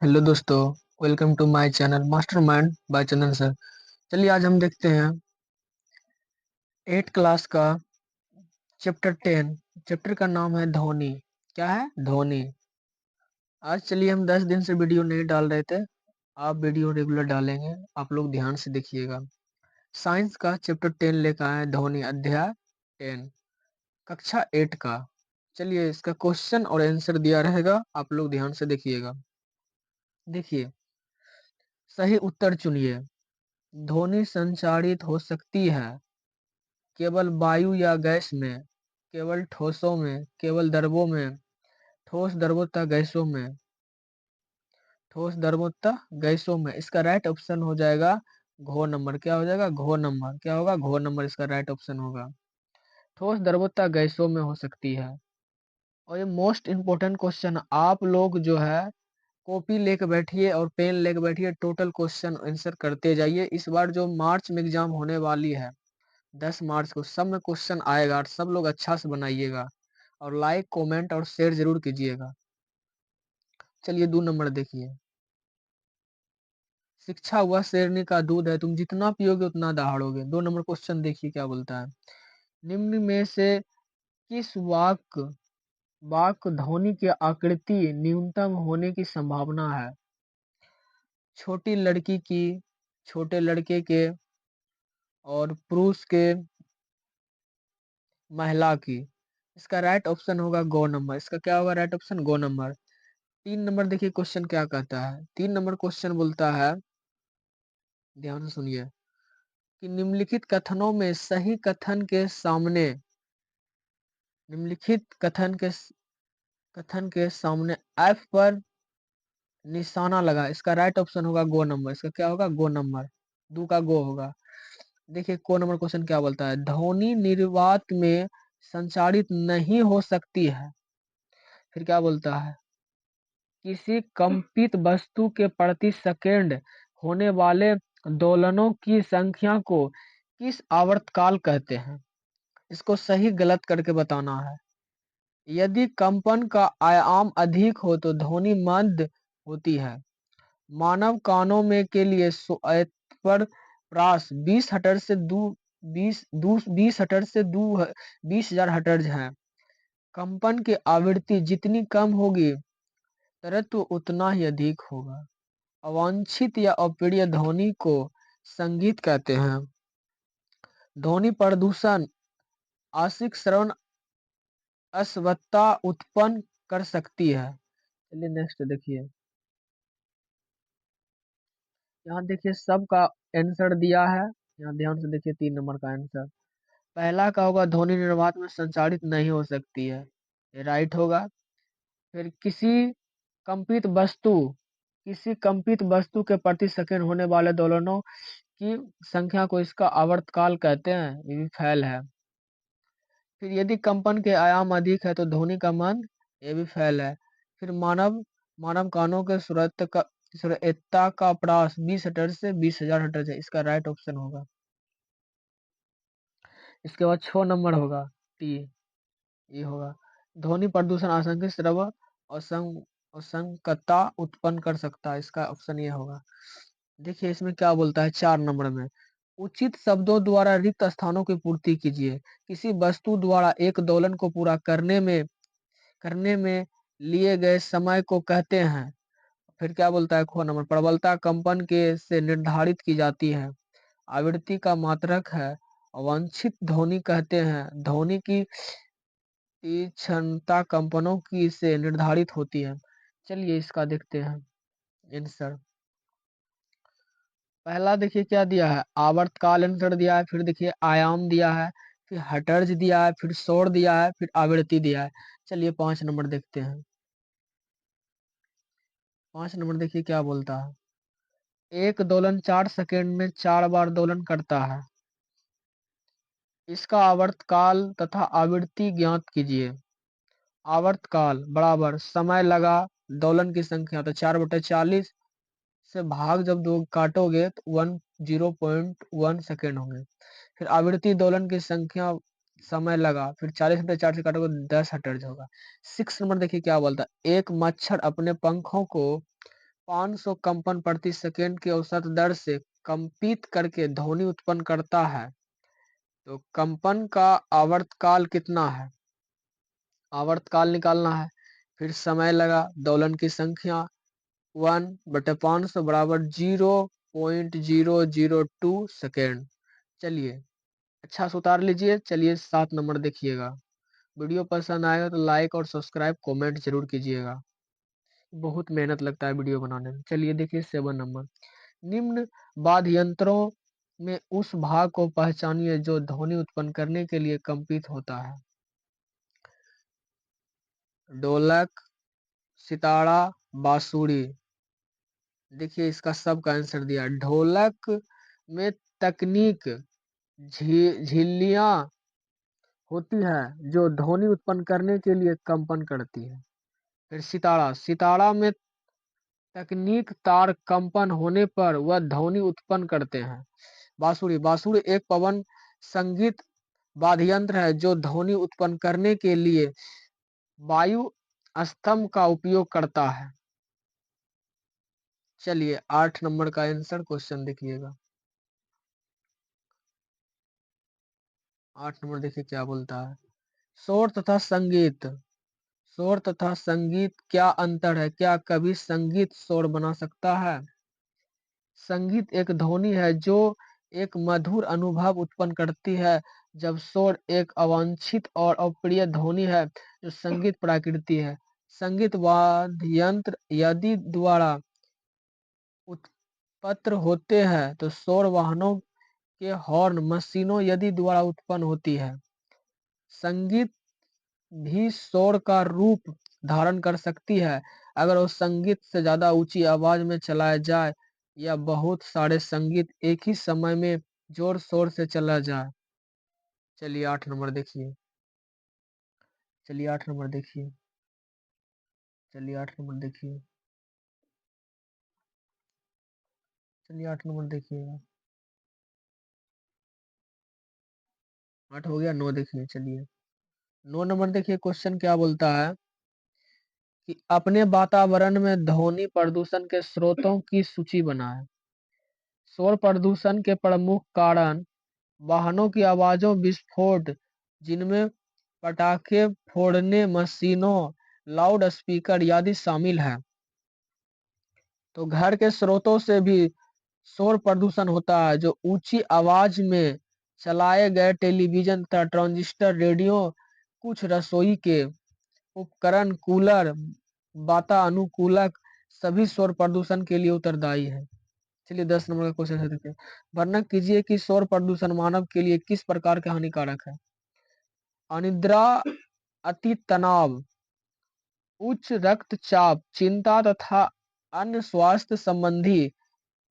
Hello दोस्तों। Welcome to my channel mastermind by Chandan sir. चलिए आज हम देखते हैं 8 क्लास का चैप्टर 10। चैप्टर का नाम है धोनी। क्या है? धोनी। आज चलिए हम 10 दिन से वीडियो नहीं डाल रहे थे। आप वीडियो रेगुलर डालेंगे, आप लोग ध्यान से देखिएगा। साइंस का चैप्टर 10 लेकर आए धोनी, अध्याय 10, कक्षा 8 का। चलिए इसका क्वेश्चन और आंसर दिया रहेगा, आप लोग ध्यान से देखिएगा। देखिए, सही उत्तर चुनिए। ध्वनि संचारित हो सकती है केवल वायु या गैस में, केवल ठोसों में, केवल द्रवों में, ठोस द्रवों तथा गैसों में, ठोस द्रवों तथा गैसों में। इसका राइट ऑप्शन हो जाएगा घ नंबर। क्या हो जाएगा? घ नंबर। क्या होगा? घ नंबर इसका राइट ऑप्शन होगा। ठोस द्रवों तथा गैसों में हो सकती है। और ये मोस्ट इम्पोर्टेंट क्वेश्चन, आप लोग जो है कॉपी लेके बैठिए और पेन लेके बैठिए, टोटल क्वेश्चन आंसर करते जाइए। इस बार जो मार्च में एग्जाम होने वाली है 10 मार्च को, सब में क्वेश्चन आएगा और सब लोग अच्छा से बनाइएगा और लाइक कमेंट और शेयर जरूर कीजिएगा। चलिए 2 नंबर देखिए। शिक्षा वह शेरनी का दूध है, तुम जितना पियोगे उतना दहाड़ोगे। 2 नंबर क्वेश्चन देखिए क्या बोलता है। निम्न में से किस वाक्य ध्वनि की आकृति न्यूनतम होने की संभावना है? छोटी लड़की की, छोटे लड़के के, और पुरुष के, महिला की। इसका राइट ऑप्शन होगा गो नंबर। इसका क्या होगा राइट ऑप्शन? गो नंबर। 3 नंबर देखिए क्वेश्चन क्या कहता है। 3 नंबर क्वेश्चन बोलता है, ध्यान से सुनिए, कि निम्नलिखित कथनों में सही कथन के सामने, निम्नलिखित कथन के सामने एफ पर निशाना लगा। इसका राइट ऑप्शन होगा गो नंबर। इसका क्या होगा? गो नंबर। दो का गो होगा। देखिए को नंबर क्वेश्चन क्या बोलता है। ध्वनि निर्वात में संचारित नहीं हो सकती है। फिर क्या बोलता है? किसी कंपित वस्तु के प्रति सेकंड होने वाले दोलनों की संख्या को किस आवर्तकाल कहते हैं? इसको सही गलत करके बताना है। यदि कंपन का आयाम अधिक हो तो ध्वनि मंद होती है। मानव कानों में के लिए पर प्रास 20 हर्ट्ज से 20 हर्ट्ज से 20,000 हर्ट्ज है। कंपन की आवृत्ति जितनी कम होगी तरत्व उतना ही अधिक होगा। अवांछित या अप्रिय ध्वनि को संगीत कहते हैं। ध्वनि प्रदूषण आशिक श्रवण अस्वत्ता उत्पन्न कर सकती है। चलिए नेक्स्ट देखिए। यहाँ देखिए सबका आंसर दिया है, यहाँ ध्यान से देखिए 3 नंबर का आंसर। पहला का होगा ध्वनि निर्वात में संचारित नहीं हो सकती है, ये राइट होगा। फिर कंपित वस्तु किसी कंपित वस्तु के प्रति सेकंड होने वाले दोलनों की संख्या को इसका आवर्तकाल कहते हैं, ये भी फैल है। फिर यदि कंपन के आयाम अधिक है तो ध्वनि का मान, ये भी फैल है। फिर मानव कानों के सुरता का प्रास 20 हर्ट्ज से 20,000 हर्ट्ज है। इसका राइट ऑप्शन होगा। इसके बाद 6 नंबर होगा टी, ये होगा। ध्वनि प्रदूषण आसंकी श्रव असंगतता उत्पन्न कर सकता है। इसका ऑप्शन ये होगा। देखिए इसमें क्या बोलता है 4 नंबर में। उचित शब्दों द्वारा रिक्त स्थानों की पूर्ति कीजिए। किसी वस्तु द्वारा एक दोलन को पूरा करने में लिए गए समय को कहते हैं। फिर क्या बोलता है ख नंबर, प्रबलता कंपन के से निर्धारित की जाती है। आवृत्ति का मात्रक है। अवांछित ध्वनि कहते हैं। ध्वनि की तीक्ष्णता कंपनों की से निर्धारित होती है। चलिए इसका देखते हैं आंसर। पहला देखिए क्या दिया है, आवर्तकाल आंसर दिया है। फिर देखिए आयाम दिया है, फिर हर्ट्ज दिया है, फिर शोर दिया है, फिर आवृत्ति दिया है। चलिए 5 नंबर देखते हैं। 5 नंबर देखिए क्या बोलता है। एक दोलन 4 सेकंड में 4 बार दोलन करता है। इसका आवर्तकाल तथा आवृत्ति ज्ञात कीजिए। आवर्तकाल बराबर समय लगा दोलन की संख्या, तो 4/40 से भाग जब दो काटोगे तो 0.1 सेकेंड होंगे। फिर आवृत्ति दोलन की संख्या, समय लगा, फिर 40/4 से काटोगे 10 हर्ट्ज होगा। 6 नंबर देखिए क्या बोलता है। एक मच्छर अपने पंखों को 500 कंपन प्रति सेकंड की औसत दर से कंपित करके ध्वनि उत्पन्न करता है, तो कंपन का आवर्तकाल कितना है? आवर्तकाल निकालना है। फिर समय लगा, दोलन की संख्या 1/500 बराबर 0.002 सेकेंड। चलिए अच्छा से उतार लीजिए। चलिए 7 नंबर देखिएगा। वीडियो पसंद आएगा तो लाइक और सब्सक्राइब कमेंट जरूर कीजिएगा। बहुत मेहनत लगता है वीडियो बनाने में। चलिए देखिए 7 नंबर। निम्न वाद्य यंत्रों में उस भाग को पहचानिए जो ध्वनि उत्पन्न करने के लिए कंपित होता है। ढोलक, सितारा, बांसुरी। देखिए इसका सबका आंसर दिया। ढोलक में तकनीक झिल्लियां होती है जो ध्वनि उत्पन्न करने के लिए कंपन करती है। फिर सितारा, सितारा में तकनीक तार कंपन होने पर वह ध्वनि उत्पन्न करते हैं। बांसुरी, बांसुरी एक पवन संगीत वाद्य यंत्र है जो ध्वनि उत्पन्न करने के लिए वायु स्तंभ का उपयोग करता है। चलिए 8 नंबर का आंसर क्वेश्चन देखिएगा। 8 नंबर देखिए क्या बोलता है। शोर तथा संगीत। शोर तथा संगीत क्या अंतर है? क्या कभी संगीत शोर बना सकता है? संगीत एक ध्वनि है जो एक मधुर अनुभव उत्पन्न करती है, जब शोर एक अवांछित और अप्रिय ध्वनि है जो संगीत प्रकृति है। संगीत वाद्य यंत्र यदि द्वारा उत्पन्न होते हैं तो शोर वाहनों के हॉर्न मशीनों यदि द्वारा उत्पन्न होती है। संगीत भी शोर का रूप धारण कर सकती है अगर वो संगीत से ज्यादा ऊंची आवाज में चलाया जाए या बहुत सारे संगीत एक ही समय में जोर शोर से चला जाए। चलिए 8 नंबर देखिए। चलिए 8 नंबर देखिए। चलिए 8 नंबर देखिए। चलिए 8 नंबर देखिएगा। 8 हो गया। 9 देखिए। चलिए 9 नंबर देखिए क्वेश्चन क्या बोलता है कि अपने वातावरण में ध्वनि प्रदूषण के स्रोतों की सूची बनाएं। शोर प्रदूषण के प्रमुख कारण वाहनों की आवाजों, विस्फोट जिनमें पटाखे फोड़ने मशीनों, लाउड स्पीकर आदि शामिल है। तो घर के स्रोतों से भी शोर प्रदूषण होता है, जो ऊंची आवाज में चलाए गए टेलीविजन तथा ट्रांजिस्टर, रेडियो, कुछ रसोई के उपकरण, कूलर, वातानुकूलक सभी शोर प्रदूषण के लिए उत्तरदायी है। चलिए 10 नंबर का क्वेश्चन है देखते हैं। वर्णन कीजिए कि शोर प्रदूषण मानव के लिए किस प्रकार के हानिकारक है। अनिद्रा, अति तनाव, उच्च रक्तचाप, चिंता तथा अन्य स्वास्थ्य संबंधी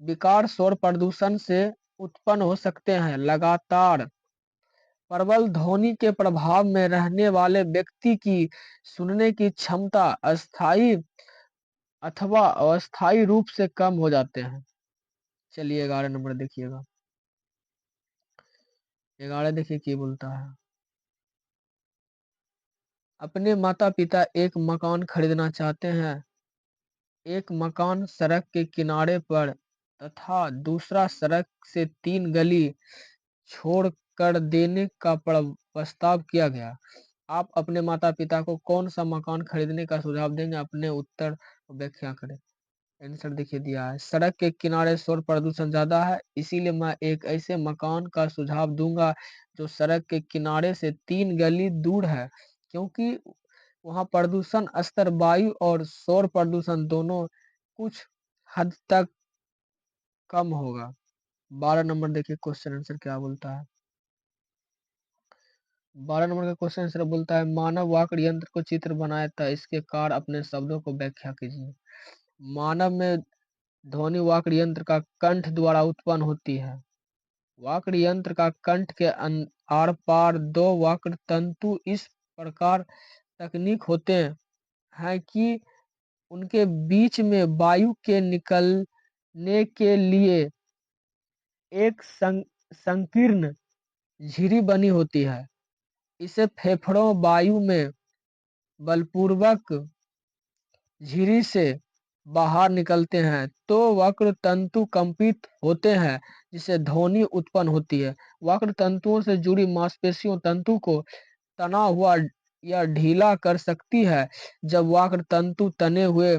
विकार शोर प्रदूषण से उत्पन्न हो सकते हैं। लगातार प्रबल ध्वनि के प्रभाव में रहने वाले व्यक्ति की सुनने की क्षमता अस्थायी अथवा अस्थायी रूप से कम हो जाते हैं। चलिए 11 नंबर देखिएगा। 11 देखिए क्या बोलता है। अपने माता पिता एक मकान खरीदना चाहते हैं। एक मकान सड़क के किनारे पर तथा दूसरा सड़क से 3 गली छोड़ कर देने का प्रस्ताव किया गया। आप अपने माता पिता को कौन सा मकान खरीदने का सुझाव देंगे? अपने उत्तर को व्याख्या करें। आंसर देखिए दिया है। सड़क के किनारे शोर प्रदूषण ज्यादा है, इसीलिए मैं एक ऐसे मकान का सुझाव दूंगा जो सड़क के किनारे से 3 गली दूर है, क्योंकि वहाँ प्रदूषण स्तर, वायु और शोर प्रदूषण दोनों कुछ हद तक कम होगा। 12 नंबर देखिए क्वेश्चन आंसर क्या बोलता है। 12 नंबर का क्वेश्चन आंसर बोलता है मानव वाक यंत्र को चित्र बनाया था, इसके कार्य अपने शब्दों को व्याख्या कीजिए। मानव में ध्वनि वाक यंत्र का कंठ द्वारा उत्पन्न होती है। वाक यंत्र का कंठ के आर पार 2 वक्र तंतु इस प्रकार तकनीक होते हैं कि उनके बीच में वायु के निकलने के लिए एक संकीर्ण झिरी बनी होती है। इसे फेफड़ों वायु में बलपूर्वक झिरी से बाहर निकलते हैं तो वक्र तंतु कंपित होते हैं, जिससे ध्वनि उत्पन्न होती है। वक्र तंतुओं से जुड़ी मांसपेशियों तंतु को तना हुआ या ढीला कर सकती है। जब वक्र तंतु तने हुए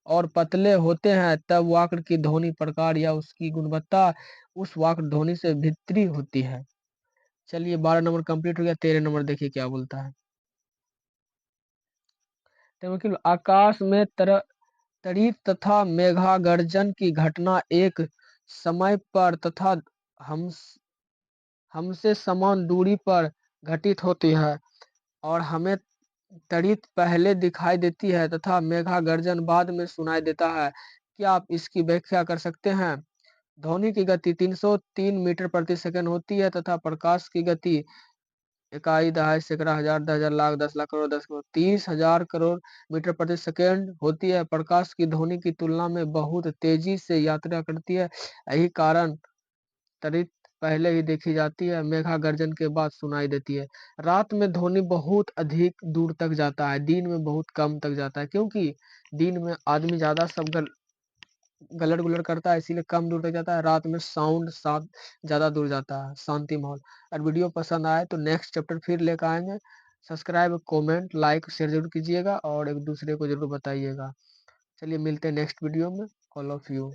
और पतले होते हैं तब वक्र की ध्वनि प्रकार या उसकी गुणवत्ता उस वक्र ध्वनि से भित्री होती है। चलिए 12 नंबर कंप्लीट हो गया। 13 नंबर देखिए क्या बोलता है। तो आकाश में तड़ित तथा मेघागर्जन की घटना एक समय पर तथा हम हमसे समान दूरी पर घटित होती है और हमें तड़ित पहले दिखाई देती है तथा मेघागर्जन बाद में सुनाई देता है। क्या आप इसकी व्याख्या कर सकते हैं? ध्वनि की गति 303 मीटर प्रति सेकंड होती है तथा प्रकाश की गति इकाई, दहाई, सैकड़ा, हजार, 10,000, लाख, 10 लाख, करोड़, 10 करोड़, 30,000 करोड़ मीटर प्रति सेकंड होती है। प्रकाश की ध्वनि की तुलना में बहुत तेजी से यात्रा करती है। यही कारण त्वरित पहले ही देखी जाती है, मेघा गर्जन के बाद सुनाई देती है। रात में ध्वनि बहुत अधिक दूर तक जाता है, दिन में बहुत कम तक जाता है, क्योंकि दिन में आदमी ज्यादा सब गलत गुलट करता है, इसीलिए कम दूर तक जाता है। रात में साउंड साथ ज्यादा दूर जाता है, शांति माहौल। और वीडियो पसंद आए तो नेक्स्ट चैप्टर फिर लेकर आएंगे। सब्सक्राइब, कमेंट, लाइक, शेयर जरूर कीजिएगा और एक दूसरे को जरूर बताइएगा। चलिए मिलते हैं नेक्स्ट वीडियो में। All of you.